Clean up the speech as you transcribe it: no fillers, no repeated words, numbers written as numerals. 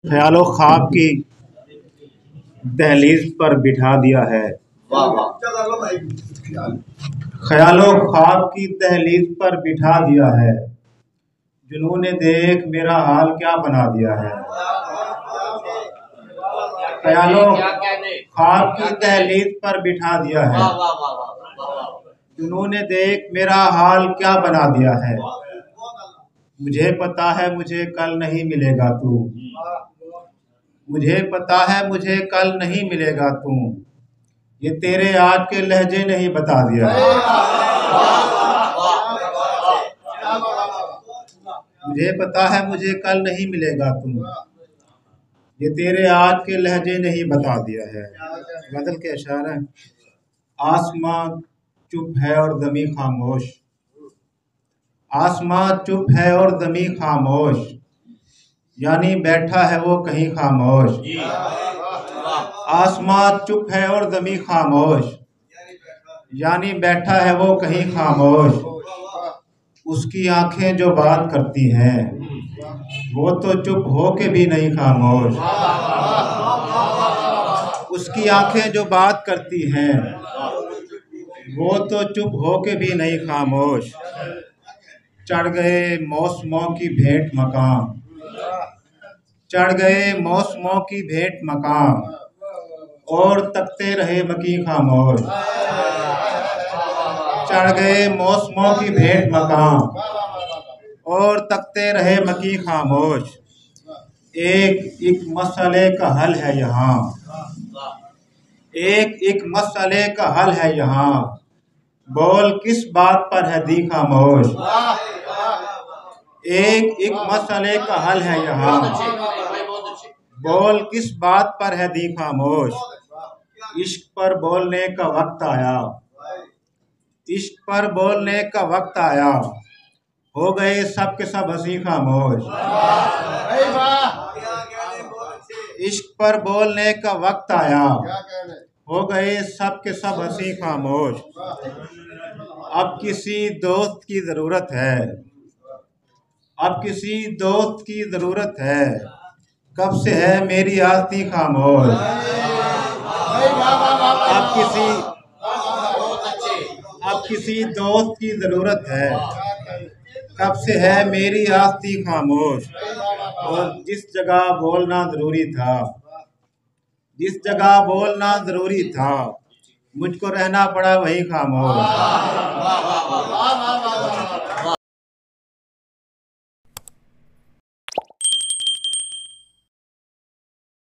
ख्यालो ख्वाब की दहलीज पर बिठा दिया है। ख्यालो ख्वाब की दहलीज पर बिठा दिया है। जुनून देख मेरा हाल क्या बना दिया है। ख्यालो ख्वाब की दहलीज पर बिठा दिया है। जुनून देख मेरा हाल क्या बना दिया है। मुझे पता है मुझे कल नहीं मिलेगा तू। मुझे पता है मुझे कल नहीं मिलेगा तू। ये तेरे आज के लहजे ने ही बता दिया है। मुझे पता है मुझे कल नहीं मिलेगा तू। ये तेरे आज के लहजे ने ही बता दिया है। गजल के अशार हैं। आसमां चुप है और ज़मीं खामोश। आसमां चुप है और ज़मीं खामोश, यानी बैठा है वो कहीं खामोश। आसमां चुप है और ज़मीं खामोश, यानी बैठा है वो कहीं खामोश। उसकी आंखें जो बात करती हैं वो तो चुप हो के भी नहीं खामोश। उसकी आंखें जो बात करती हैं वो तो चुप हो के भी नहीं खामोश। चढ़ गए मौसमों की भेंट मकाम। चढ़ गए मौसमों की भेंट मकाम, और तकते रहे मकी खामोश। चढ़ गए मौसमों की भेंट मकाम, और तकते रहे मकी खामोश। एक मसले का हल है यहाँ। एक मसले का हल है यहाँ। बोल किस बात पर है दी खामोश। एक मसले का हल है यहाँ। बोल किस बात पर है दी खामोश। इश्क पर बोलने का वक्त आया। इश्क पर बोलने का वक्त आया। हो गए सब के सब हंसी खामोश। इश्क पर बोलने का वक्त आया। हो गए सब के सब हंसी खामोश। अब किसी दोस्त की जरूरत है। अब किसी दोस्त की जरूरत है। कब से है मेरी आस्ती खामोश। अब किसी दोस्त की जरूरत है। कब से है मेरी आस्ती खामोश। और जिस जगह बोलना जरूरी था, जिस जगह बोलना जरूरी था, मुझको रहना पड़ा वही खामोश।